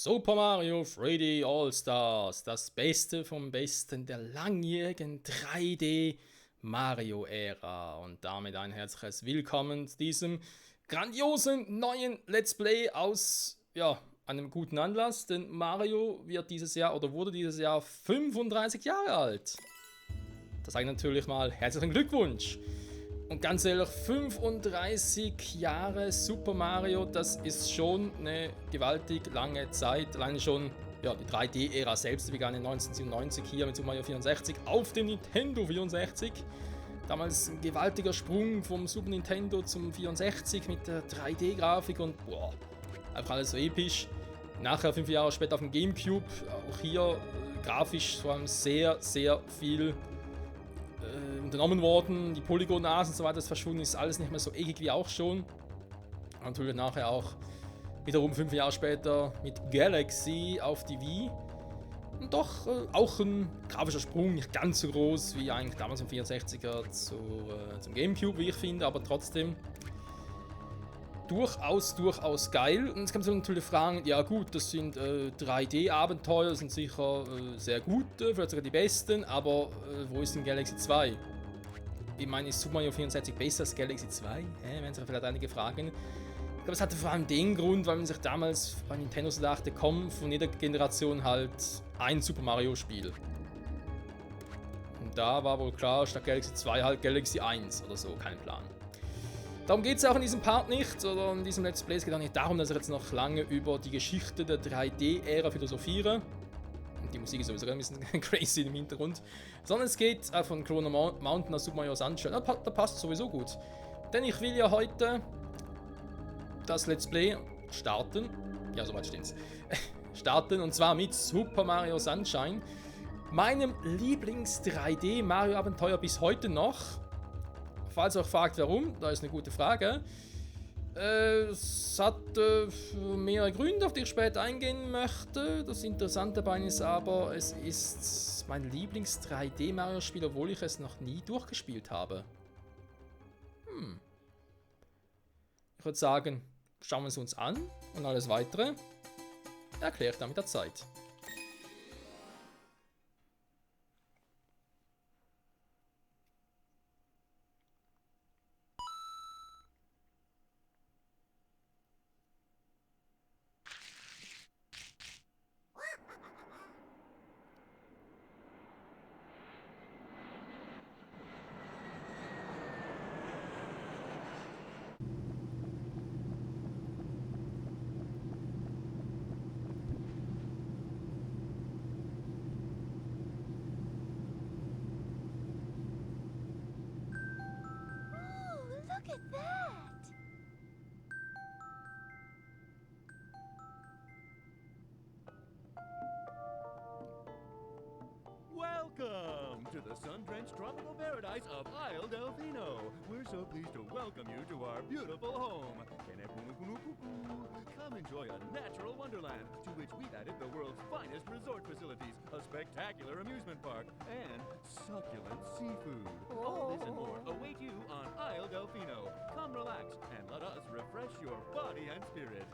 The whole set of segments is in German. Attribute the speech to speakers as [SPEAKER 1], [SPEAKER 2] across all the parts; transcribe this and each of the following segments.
[SPEAKER 1] Super Mario 3D All-Stars, das Beste vom Besten der langjährigen 3D Mario-Ära. Und damit ein herzliches Willkommen zu diesem grandiosen neuen Let's Play aus, einem guten Anlass, denn Mario wird dieses Jahr oder wurde dieses Jahr 35 Jahre alt. Das sage ich natürlich mal herzlichen Glückwunsch. Und ganz ehrlich, 35 Jahre Super Mario, das ist schon eine gewaltig lange Zeit. Alleine schon, die 3D-Ära selbst begann in 1997 hier mit Super Mario 64 auf dem Nintendo 64. Damals ein gewaltiger Sprung vom Super Nintendo zum 64 mit der 3D-Grafik und einfach alles so episch. Nachher, 5 Jahre später auf dem Gamecube, auch hier grafisch vor allem sehr, sehr viel unternommen worden, die Polygonasen und so weiter ist verschwunden, ist alles nicht mehr so eckig wie auch schon. Und natürlich nachher auch wiederum 5 Jahre später mit Galaxy auf die Wii. Und doch auch ein grafischer Sprung, nicht ganz so groß wie eigentlich damals im 64er zum Gamecube, wie ich finde, aber trotzdem durchaus geil. Und jetzt kann man sich natürlich fragen, ja gut, das sind 3D-Abenteuer, sind sicher sehr gute, vielleicht sogar die besten, aber wo ist denn Galaxy 2? Ich meine, ist Super Mario 64 besser als Galaxy 2? Werden sich vielleicht einige fragen. Ich glaube, es hatte vor allem den Grund, weil man sich damals bei Nintendo so dachte, komm, von jeder Generation halt ein Super Mario Spiel. Und da war wohl klar, statt Galaxy 2 halt Galaxy 1 oder so, kein Plan. Darum geht es auch in diesem Part nicht, oder in diesem Let's Play. Es geht auch nicht darum, dass ich jetzt noch lange über die Geschichte der 3D-Ära philosophiere. Und die Musik ist sowieso ein bisschen crazy im Hintergrund. Sondern es geht von Chrono Mountain aus Super Mario Sunshine. Da passt sowieso gut. Denn ich will ja heute das Let's Play starten. Ja, soweit steht's. Starten, und zwar mit Super Mario Sunshine. Meinem Lieblings-3D-Mario-Abenteuer bis heute noch. Falls ihr euch fragt, warum, da ist eine gute Frage. Es hat mehrere Gründe, auf die ich später eingehen möchte. Das Interessante dabei ist aber, es ist mein Lieblings-3D-Mario-Spiel, obwohl ich es noch nie durchgespielt habe. Ich würde sagen, schauen wir es uns an und alles Weitere erkläre ich dann mit der Zeit.
[SPEAKER 2] Look at that!
[SPEAKER 3] Welcome to the sun-drenched tropical paradise of Isle Delfino. We're so pleased to welcome you to our beautiful home. Come enjoy a natural wonderland to which we've added the world's finest resort facilities, a spectacular amusement park, and succulent seafood. All this and more await you on Isle Delfino. Come relax and let us refresh your body and spirit.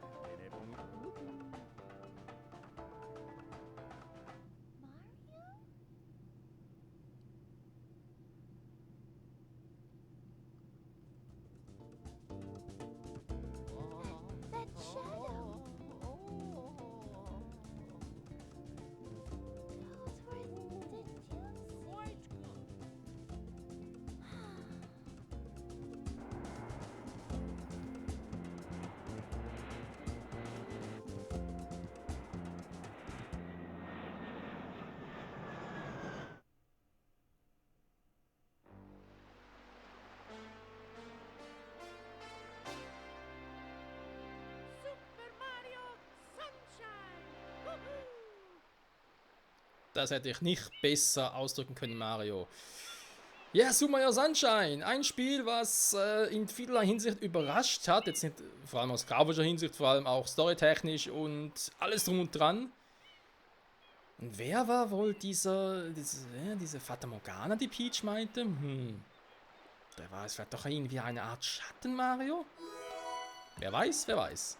[SPEAKER 2] That shadow! Those were the dunes.
[SPEAKER 4] Super Mario Sunshine! Woohoo!
[SPEAKER 1] Das hätte ich nicht besser ausdrücken können, Mario. Ja, Super Mario Sunshine. Ein Spiel, was in vielerlei Hinsicht überrascht hat. Jetzt nicht vor allem aus grafischer Hinsicht, vor allem auch storytechnisch und alles drum und dran. Und wer war wohl diese Fata Morgana, die Peach meinte? Der war es vielleicht doch irgendwie eine Art Schatten-Mario? Wer weiß, wer weiß.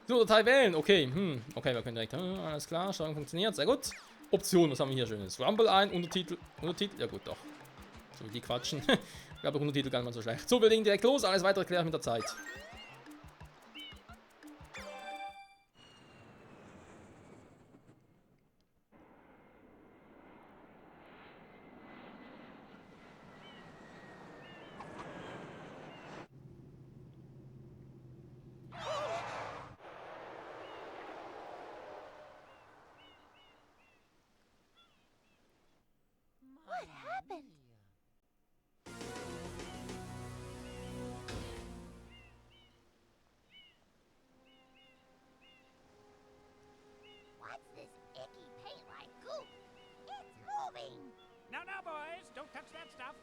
[SPEAKER 1] So, Datei wählen. Okay, okay, wir können direkt. Alles klar, Steuerung funktioniert. Sehr gut. Option, was haben wir hier Schönes? Rumble ein, Untertitel. Untertitel? Ja, gut, doch. So wie die quatschen. Ich glaube, Untertitel gar nicht mal so schlecht. So, wir legen direkt los. Alles weitere klären mit der Zeit.
[SPEAKER 2] What happened? What's this icky paint-like goop? It's moving!
[SPEAKER 4] Now, now, boys, don't touch that stuff.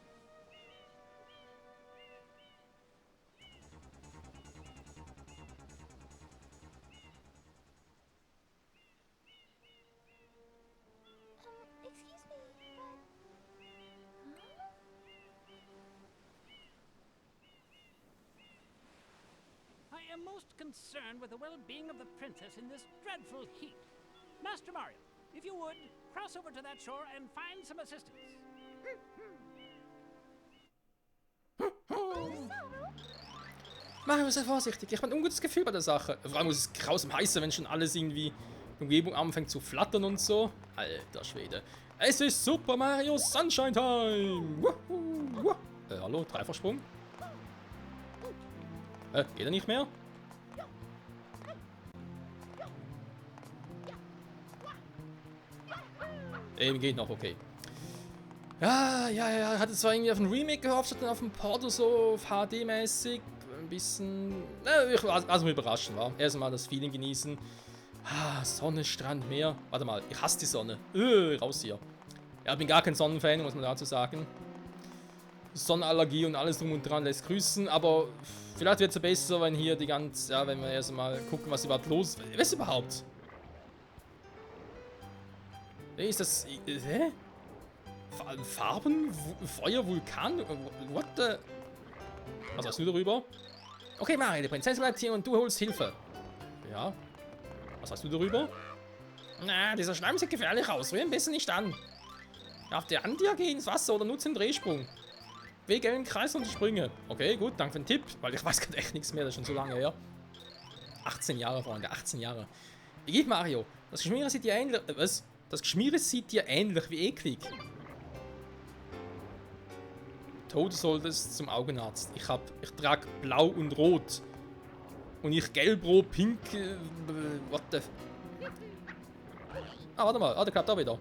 [SPEAKER 2] Excuse me, but...
[SPEAKER 4] I am most concerned with the well-being of the princess in this dreadful heat. Master Mario, if you would, cross over to that shore and find some assistance.
[SPEAKER 1] Mario, sei vorsichtig. Ich habe ein ungutes Gefühl bei der Sache. Vor allem muss es grausam heißen, wenn schon alles irgendwie die Umgebung anfängt zu flattern und so. Alter Schwede. Es ist Super Mario Sunshine Time. Wuhu, hallo, Dreifachsprung. Geht er nicht mehr? Geht noch, okay. Ja, hatte zwar irgendwie auf ein Remake gehofft, statt auf ein Port oder so, auf HD-mäßig. Ein bisschen. Ich lasse mich überraschen, war. Erstmal das Feeling genießen. Sonne, Strand, Meer. Warte mal, ich hasse die Sonne. Raus hier. Ja, bin gar kein Sonnenfan, muss man dazu sagen. Sonnenallergie und alles drum und dran lässt grüßen, aber vielleicht wird es besser, wenn hier die ganze. Ja, wenn wir erstmal gucken, was überhaupt los ist. Was überhaupt? Ist das. Hä? Farben? Feuer, Vulkan? What the? Was hast du darüber? Okay, Mario, die Prinzessin bleibt hier und du holst Hilfe. Ja. Was hast du darüber? Na, dieser Schleim sieht gefährlich aus. Rühr ihn besser nicht an. Darf der an dir gehen ins Wasser oder nutze den Drehsprung? Wege im Kreis und Sprünge. Okay, gut, danke für den Tipp, weil ich weiß gerade echt nichts mehr, das ist schon so lange her. 18 Jahre, Freunde, 18 Jahre. Gib Mario, das Geschmiere sieht dir ähnlich. Was? Das Geschmiere sieht dir ähnlich wie eklig. Toad solltest zum Augenarzt. Ich trage blau und rot. Und ich gelb, rot, pink. What the. Warte mal. Der klappt auch wieder.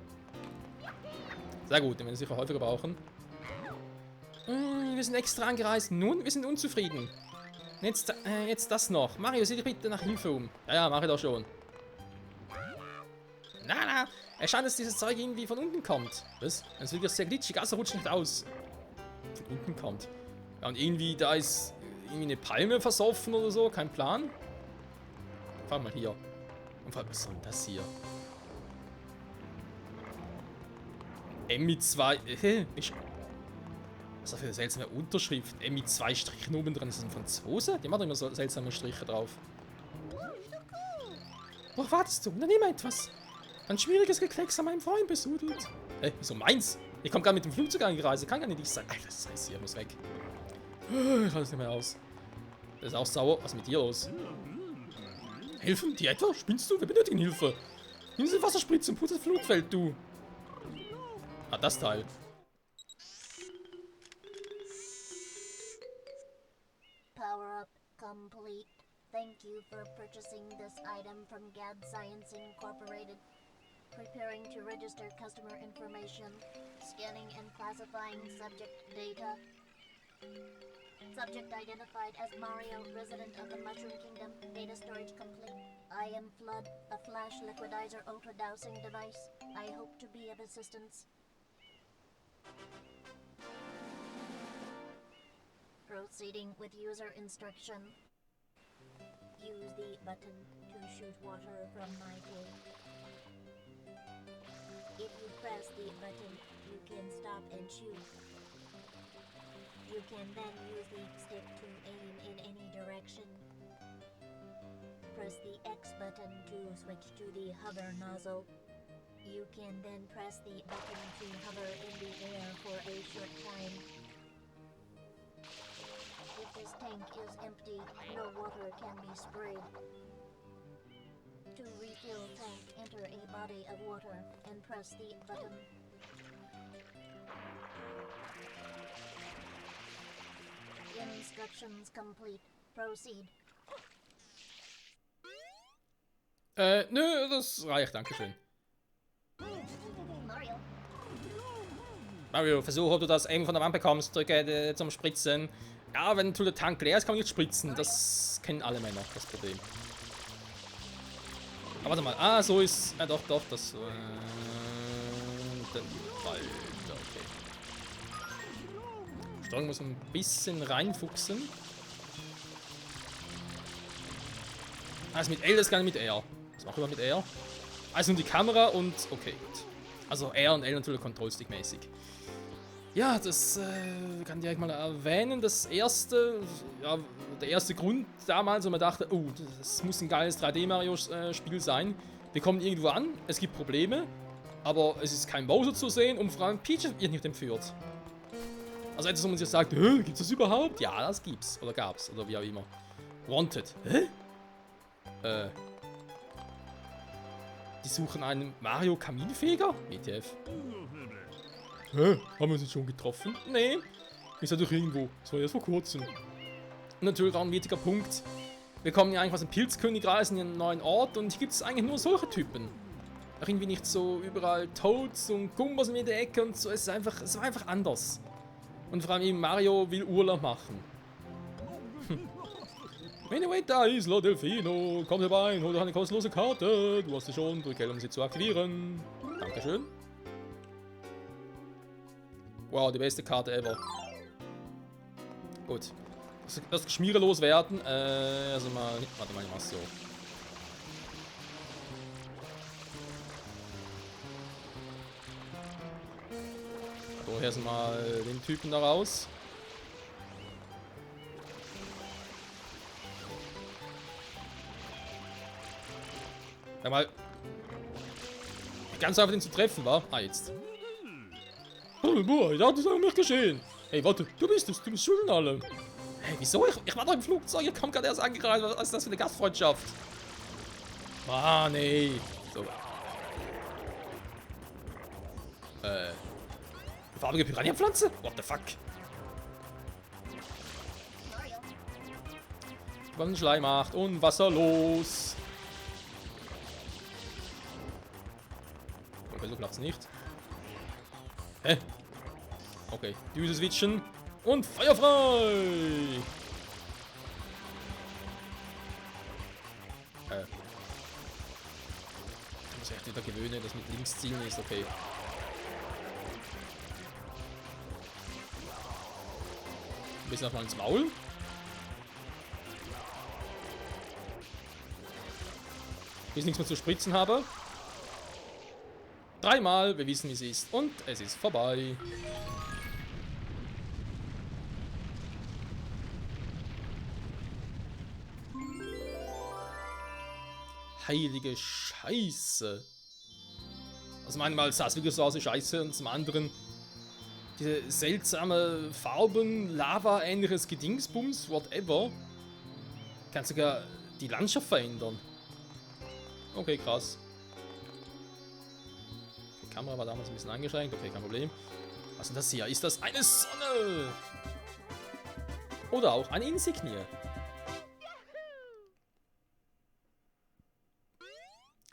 [SPEAKER 1] Sehr gut, den werden wir sicher häufiger brauchen. Wir sind extra angereist. Nun, wir sind unzufrieden. Jetzt das noch. Mario, sieh dich bitte nach Hilfe um. Ja, mach ich doch schon. Na. Es scheint, dass dieses Zeug irgendwie von unten kommt. Was? Es wird ja sehr glitschig, also rutscht nicht aus. Von unten kommt. Ja, und irgendwie, da ist irgendwie eine Palme versoffen oder so. Kein Plan. Fahr mal hier. Und was ist denn das hier? M mit 2. Was ist das für eine seltsame Unterschrift? M mit 2 Strichen oben dran. Ist das ein Franzose? Die machen immer so seltsame Striche drauf. Worauf wartest du? Na, nimm etwas. Ein schwieriges Geklecks an meinem Freund besudelt. Wieso meins? Ich komme gerade mit dem Flugzeug angereist. Kann gar nicht sein. Alter, das heißt hier, muss weg. Ich halte es nicht mehr aus. Das ist auch sauer. Was ist mit dir los? Helfen? Die etwa? Spinnst du? Wir benötigen Hilfe. Nimm diese Wasserspritze und putze das Flutfeld, du. Das Teil.
[SPEAKER 2] Power up complete. Thank you for purchasing this item from GAD Science Incorporated. Preparing to register customer information. Scanning and classifying subject data. Subject identified as Mario, resident of the Mushroom Kingdom. Data storage complete. I am Flood, a flash liquidizer auto-dowsing device. I hope to be of assistance. Proceeding with user instruction. Use the button to shoot water from my tank. If you press the button, you can stop and shoot. You can then use the stick to aim in any direction. Press the X button to switch to the hover nozzle. You can then press the button to hover in the air for a short time. If this tank is empty, no water can be sprayed. To refill tank, enter a body of water and press the button. Instructions complete. Proceed.
[SPEAKER 1] Nö, das reicht, dankeschön.
[SPEAKER 2] Mario.
[SPEAKER 1] Mario, versuch, ob du das eben von der Wand bekommst, drücke zum Spritzen. Ja, wenn der Tank leer ist, kann man nicht spritzen. Das kennen alle Männer, das Problem. Aber warte mal, so ist... doch, das... den Ball, okay. Steuerung muss ein bisschen reinfuchsen. Also mit L, das kann ich mit R. Was machen wir mit R? Also nur die Kamera und... Okay, gut. Also R und L natürlich Control-Stick-mäßig. Ja, das kann ich direkt mal erwähnen. Das erste... Ja, der erste Grund damals, wo man dachte, oh, das muss ein geiles 3D-Mario-Spiel sein. Wir kommen irgendwo an, es gibt Probleme, aber es ist kein Bowser zu sehen und vor allem Peach wird nicht entführt. Also etwas, wo man sich sagt, gibt's das überhaupt? Ja, das gibt's. Oder gab's. Oder wie auch immer. Wanted. Hä? Die suchen einen Mario Kaminfeger? WTF. Hä? Haben wir uns jetzt schon getroffen? Nee. Ist ja doch irgendwo. Das war erst vor kurzem. Und natürlich auch ein wichtiger Punkt. Wir kommen ja eigentlich aus dem Pilzkönigreich in einen neuen Ort und hier gibt es eigentlich nur solche Typen. Auch irgendwie nicht so überall Toads und Gumbas in jeder Ecke und so. Es war einfach anders. Und vor allem eben Mario will Urlaub machen. Anyway, da Isla Delfino. Komm herein, hol dir eine kostenlose Karte. Du hast sie schon, drück L, um sie zu aktivieren. Dankeschön. Wow, die beste Karte ever. Gut. Das Geschmiere loswerden. Also mal. Warte mal, ich mach's so. So, hier sind mal den Typen da raus. Sag mal. Ganz einfach den zu treffen, war? Ah, jetzt. Oh, boah, ich dachte, das ist an mich geschehen. Hey, warte, du bist schuld an allem. Hey, wieso? Ich war doch im Flugzeug, ihr kommt gerade erst angereist. Was ist das für eine Gastfreundschaft? Ah, nee. So. Farbige Piranha-Pflanze? What the fuck? Was ein Schleim macht und Wasser los. Okay, so klappt's nicht. Hä? Okay, Düse switchen und feuerfrei! Ich muss echt wieder gewöhnen, dass mit links zielen ist, okay. Ein bisschen nochmal ins Maul. Bis ich nichts mehr zu spritzen habe. Dreimal, wir wissen, wie es ist. Und es ist vorbei. Heilige Scheiße. Also manchmal sah es wirklich so aus wie Scheiße und zum anderen diese seltsame Farben, Lava-ähnliches Gedingsbums, whatever. Kann sogar die Landschaft verändern. Okay, krass. Die Kamera war damals ein bisschen eingeschränkt, okay, kein Problem. Was ist das hier? Ist das eine Sonne? Oder auch eine Insignie?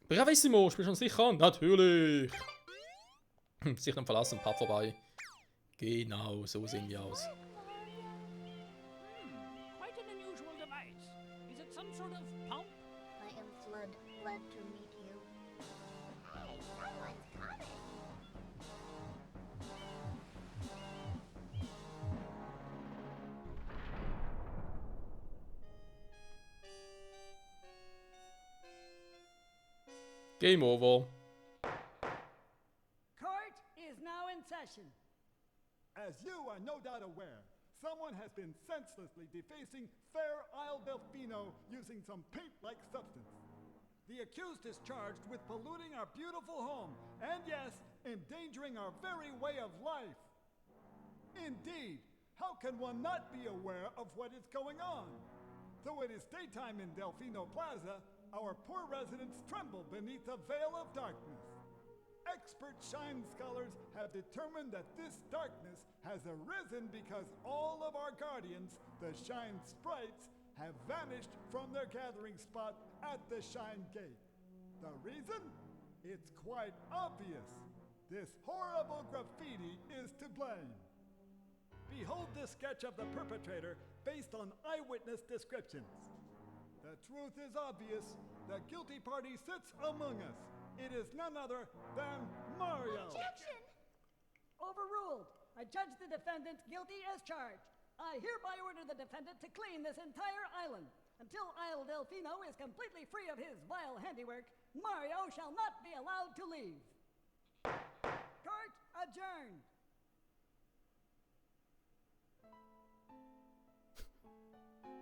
[SPEAKER 1] Bravissimo, spiel schon sicher? Natürlich! Sich dann verlassen, Pub vorbei. Genau, so sehen wir aus.
[SPEAKER 4] Quite an unusual device. Is it some sort of pump?
[SPEAKER 2] I am Flood. Glad to meet you. Someone's coming.
[SPEAKER 1] Game over.
[SPEAKER 5] Court is now in session.
[SPEAKER 6] As you are no doubt aware, someone has been senselessly defacing fair Isle Delfino using some paint-like substance. The accused is charged with polluting our beautiful home and, yes, endangering our very way of life. Indeed, how can one not be aware of what is going on? Though it is daytime in Delfino Plaza, our poor residents tremble beneath a veil of darkness. Expert shine scholars have determined that this darkness has arisen because all of our guardians, the Shine Sprites, have vanished from their gathering spot at the Shine Gate. The reason? It's quite obvious. This horrible graffiti is to blame. Behold this sketch of the perpetrator based on eyewitness descriptions. The truth is obvious. The guilty party sits among us. It is none other than Mario.
[SPEAKER 2] Objection!
[SPEAKER 5] Overruled. I judge the defendant guilty as charged. I hereby order the defendant to clean this entire island. Until Isle Delfino is completely free of his vile handiwork, Mario shall not be allowed to leave. Court adjourned.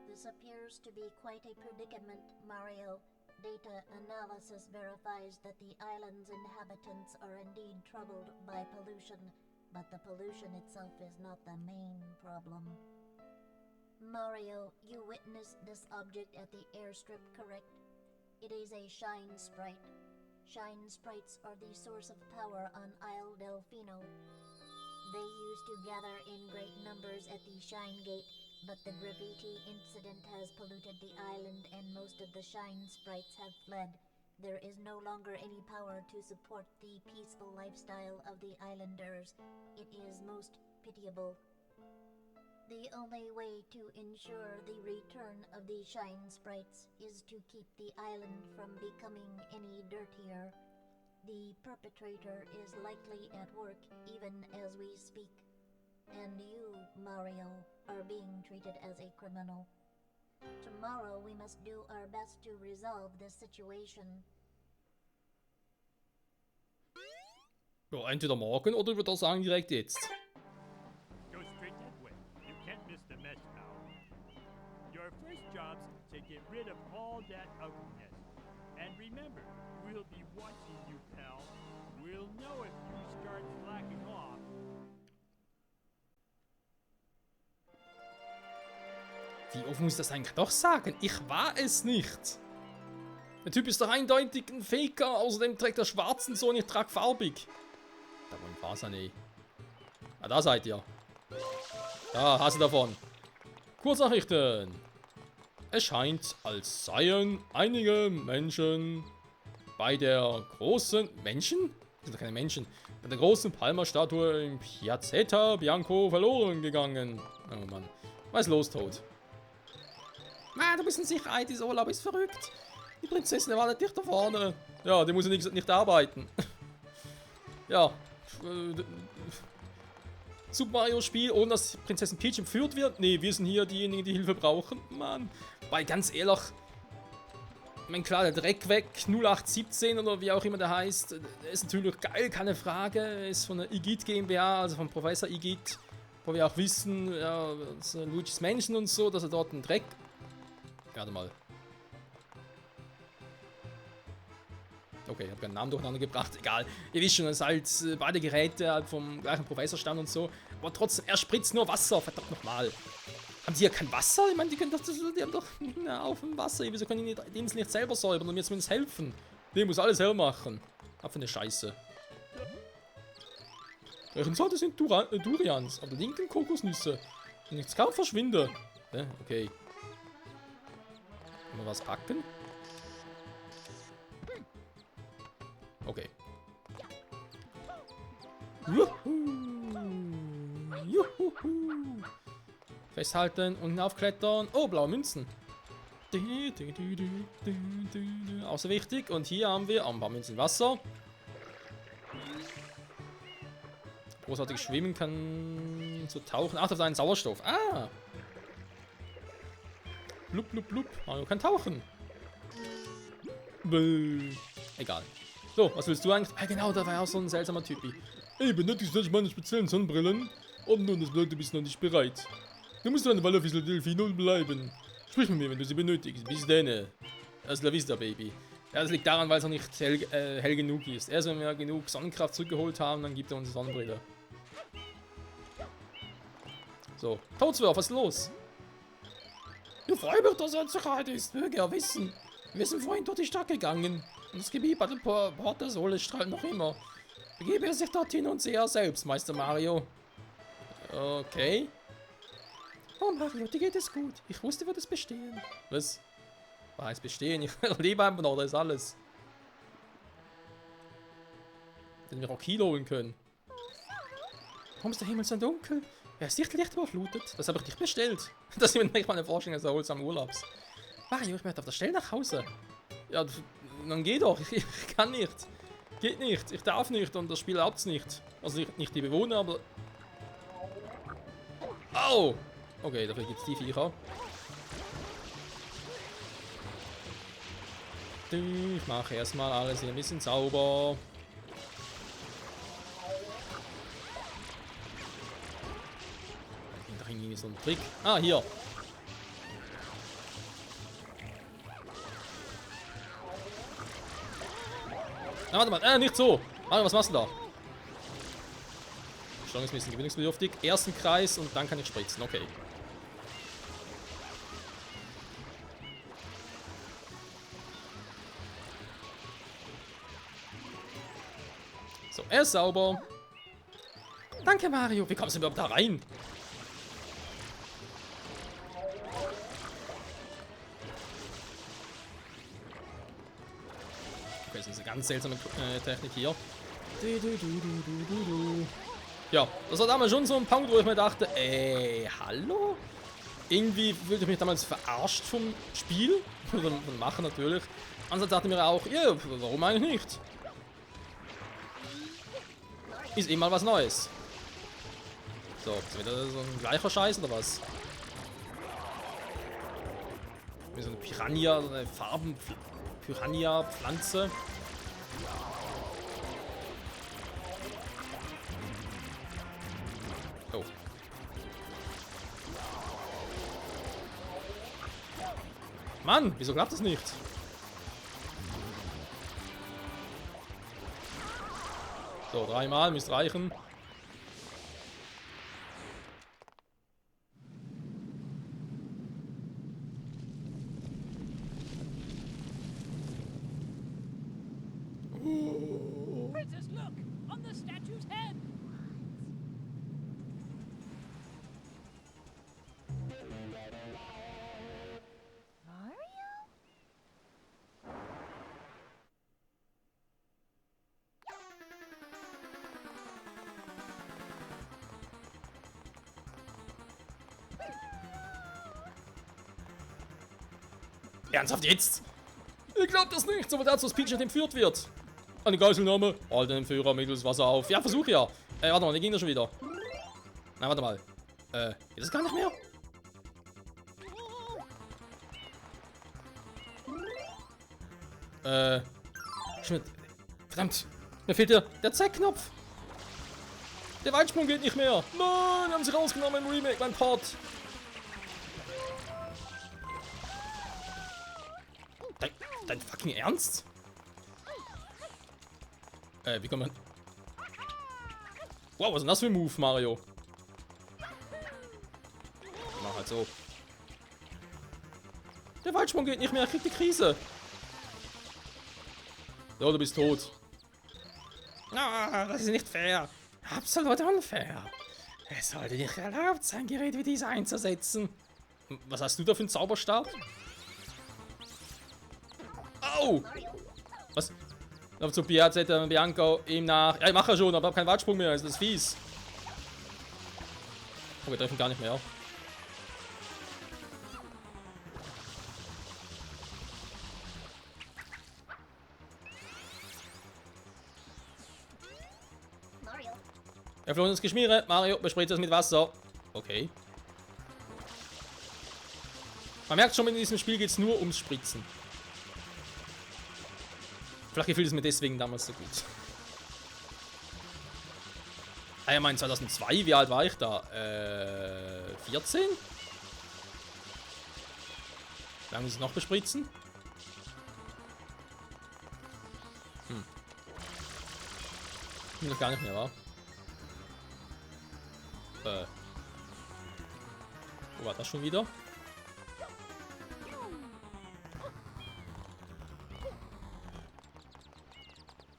[SPEAKER 2] This appears to be quite a predicament, Mario. Data analysis verifies that the island's inhabitants are indeed troubled by pollution, but the pollution itself is not the main problem. Mario, you witnessed this object at the airstrip, correct? It is a Shine Sprite. Shine Sprites are the source of power on Isle Delfino. They used to gather in great numbers at the Shine Gate, but the graffiti incident has polluted the island and most of the Shine Sprites have fled. There is no longer any power to support the peaceful lifestyle of the islanders. It is most pitiable. The only way to ensure the return of the Shine Sprites is to keep the island from becoming any dirtier. The perpetrator is likely at work even as we speak. And you, Mario, are being treated as a criminal. Tomorrow we must do our best to resolve this situation.
[SPEAKER 1] Ja, entweder morgen oder ich würde auch sagen direkt jetzt.
[SPEAKER 3] Go straight that way. You can't miss the mess, pal. Your first job's to get rid of all that ugliness. And remember, we'll be watching you, pal. We'll know if you start slacking off.
[SPEAKER 1] Wie oft muss ich das eigentlich doch sagen? Ich war es nicht. Der Typ ist doch eindeutig ein Faker. Außerdem trägt er schwarz und so und ich trage farbig. Da wollen wir was nicht. Ah, da seid ihr. Da, hast du davon. Kurznachrichten. Es scheint, als seien einige Menschen bei der großen... Menschen? Das sind doch keine Menschen. Bei der großen Palma-Statue im Piazzetta Bianco verloren gegangen. Oh Mann. Was ist los, Tod? Ah, du bist in Sicherheit, dieser Urlaub ist verrückt. Die Prinzessin war nicht da vorne. Ja, die muss ja nicht arbeiten. Ja. Super Mario Spiel, ohne dass Prinzessin Peach entführt wird. Nee, wir sind hier diejenigen, die Hilfe brauchen. Mann. Weil ganz ehrlich, mein klar, der Dreck weg, 0817 oder wie auch immer der heißt, ist natürlich geil, keine Frage. Ist von der Igit GmbH, also von Professor Igit, wo wir auch wissen, ja, Luigi's Mansion und so, dass er dort einen Dreck. Warte mal. Okay, ich habe keinen Namen durcheinander gebracht. Egal. Ihr wisst schon, dass halt beide Geräte halt vom gleichen Professor stammen und so. Aber trotzdem, er spritzt nur Wasser. Verdammt nochmal. Haben die ja kein Wasser? Ich meine, die haben doch auf dem Wasser. Wieso können die die Insel nicht selber säubern und mir zumindest helfen? Die muss alles hell machen. Ab für eine Scheiße. Deren Sorte sind Durians, aber linken Kokosnüsse. Und nichts kaum verschwinde. Okay. Mal was packen? Okay. Juhu. Juhu. Festhalten und aufklettern. Oh, blaue Münzen. Außer wichtig. Und hier haben wir ein paar Münzen Wasser. Großartig schwimmen kann so tauchen. Achte auf deinen Sauerstoff. Ah. Blub, blub, blub. Mario kann tauchen. Egal. So, was willst du eigentlich? Ah, genau, da war ja auch so ein seltsamer Typi. Ey, benötigst du meine speziellen Sonnenbrillen? Oh nun, das bedeutet, du bist noch nicht bereit. Du musst eine Weile auf Isla Delfino bleiben. Sprich mit mir, wenn du sie benötigst. Bis dann. Hasta la vista, Baby. Ja, das liegt daran, weil es noch nicht hell genug ist. Erst wenn wir genug Sonnenkraft zurückgeholt haben, dann gibt er uns die Sonnenbrille. So, Toadswurf, was ist los? Du freust mich, dass er in Sicherheit ist. Möge er wissen. Wir sind vorhin durch die Stadt gegangen. Und das Gebiet bei der Port der Sohle strahlt noch immer. Begebe er sich dorthin und sehe er selbst, Meister Mario. Okay. Oh Mario, dir geht es gut. Ich wusste, du würdest bestehen. Was? Was heißt bestehen? Ich lebe einfach noch, das ist alles. Den wir auch Kilo holen können. Warum ist der Himmel so dunkel? Er ist nicht leicht überflutet. Das habe ich nicht bestellt. Das ist mir nicht mal eine Vorstellung des erholsamen Urlaubs. Mario, ich möchte auf der Stelle nach Hause. Ja, dann geh doch. Ich kann nicht. Geht nicht. Ich darf nicht und das Spiel erlaubt es nicht. Also nicht die Bewohner, aber... Au! Okay, dafür gibt es die Viecher. Ich mache erstmal alles hier ein bisschen sauber. Da irgendwie so ein Trick. Ah, hier. Na, warte mal. Nicht so. Mario, was machst du da? Steuerung ist ein bisschen gewöhnungsbedürftig. Ersten Kreis und dann kann ich spritzen. Okay. So, er ist sauber. Danke, Mario. Wie kommst du überhaupt da rein? Okay, das ist eine ganz seltsame Technik hier. Ja, das war damals schon so ein Punkt, wo ich mir dachte, hallo? Irgendwie fühlte ich mich damals verarscht vom Spiel. Von Machen natürlich. Ansonsten dachte ich mir auch, ja, warum eigentlich nicht? Ist immer was Neues. So, ist wieder so ein gleicher Scheiß oder was? Wie so eine Piranha, so eine Farben-Piranha-Pflanze. Oh. Mann, wieso klappt das nicht? So, 3-mal, müsste reichen.
[SPEAKER 4] Princess, look! On the statue's head!
[SPEAKER 2] Mario?
[SPEAKER 1] Ernsthaft jetzt? Ich glaub das nicht, so wird dazu das Peach nicht entführt wird. Eine Geiselnahme, halt den Entführer mittels Wasser auf. Ja, versuch ja. Warte mal, die ging da schon wieder. Na, warte mal. Geht das gar nicht mehr? Schmidt. Verdammt, mir fehlt der Z-Knopf. Der Weitsprung geht nicht mehr. Mann, haben sie rausgenommen im Remake, mein Port. Dein fucking Ernst? Wie kommt man... Wow, was ist denn das für ein Move, Mario? Mach halt so. Der Weitsprung geht nicht mehr, er kriegt die Krise. So, du bist tot. Ah, das ist nicht fair. Absolut unfair. Es sollte nicht erlaubt sein, Geräte wie diese einzusetzen. Was hast du da für einen Zauberstab? Au! Was? Lauf zu Piazza, Bianco, ihm nach. Ja, ich mache ja schon, aber ich habe keinen Weitsprung mehr, das ist fies. Oh, wir treffen gar nicht mehr.
[SPEAKER 2] Mario.
[SPEAKER 1] Er floh ins Geschmiere. Mario bespritzt das mit Wasser. Okay. Man merkt schon, in diesem Spiel geht es nur ums Spritzen. Vielleicht gefiel es mir deswegen damals so gut. Ah ja, mein 2002, wie alt war ich da? 14? Wie lange muss ich noch bespritzen? Noch gar nicht mehr, wa? Wo war das schon wieder?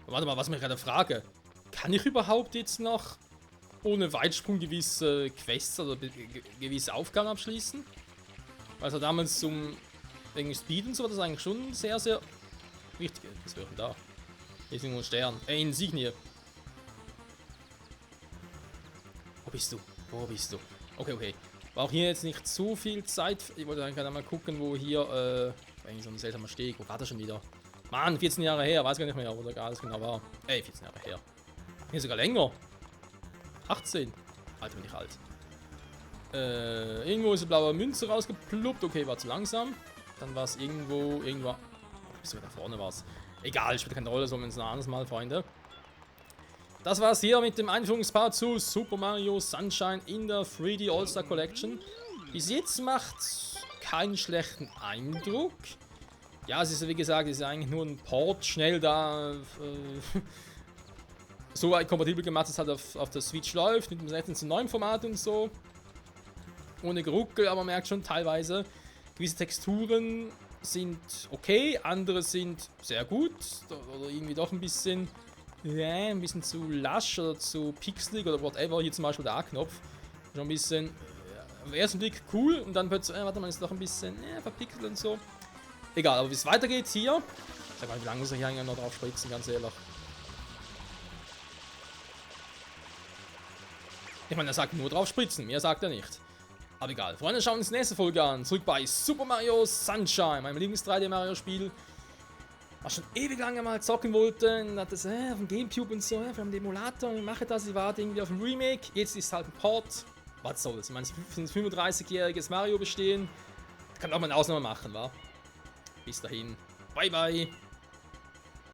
[SPEAKER 1] Warte mal, was ich mich gerade frage. Kann ich überhaupt jetzt noch ohne Weitsprung gewisse Quests oder gewisse Aufgaben abschließen? Also damals wegen Speed und so war das eigentlich schon sehr, sehr wichtig. Was wäre denn da? Hier ist irgendwo ein Stern. Insignie. Wo bist du? Wo bist du? Okay, okay. War auch hier jetzt nicht so viel Zeit. Ich wollte dann gerade mal gucken, wo hier, war irgendwie so ein seltsamer Steg. Wo war das schon wieder? Mann, 14 Jahre her, weiß gar nicht mehr, wo da gerade genau war. 14 Jahre her. Hier sogar länger. 18. Alter, bin ich alt. Irgendwo ist eine blaue Münze rausgepluppt. Okay, war zu langsam. Dann war es irgendwo. Bis da vorne war es. Egal, spielt keine Rolle, so wenn es ein anderes Mal, Freunde. Das war's hier mit dem Einführungspart zu Super Mario Sunshine in der 3D All-Star Collection. Bis jetzt macht keinen schlechten Eindruck. Ja, es ist wie gesagt, es ist eigentlich nur ein Port, schnell da so weit kompatibel gemacht, dass es halt auf der Switch läuft, mit dem 16:9 Format und so. Ohne Geruckel, aber man merkt schon teilweise, gewisse Texturen sind okay, andere sind sehr gut oder irgendwie doch ein bisschen zu lasch oder zu pixelig oder whatever. Hier zum Beispiel der A-Knopf. Schon ein bisschen auf den ersten Blick cool und dann plötzlich, warte mal, ist doch ein bisschen verpixelt und so. Egal, aber wie es weitergeht hier. Sag mal, wie lange muss ich hier eigentlich noch drauf spritzen, ganz ehrlich. Ich meine, er sagt nur drauf spritzen, mehr sagt er nicht. Aber egal, Freunde, schauen uns die nächste Folge an. Zurück bei Super Mario Sunshine, meinem Lieblings-3D-Mario-Spiel. Was schon ewig lange mal zocken wollte. Und hat das auf dem Gamecube und so, für den Emulator. Und ich mache das, ich warte irgendwie auf ein Remake. Jetzt ist halt ein Port. Was soll's? Ich meine, es ist ein 35-jähriges Mario bestehen. Kann auch mal eine Ausnahme machen, wa? Bis dahin. Bye, bye.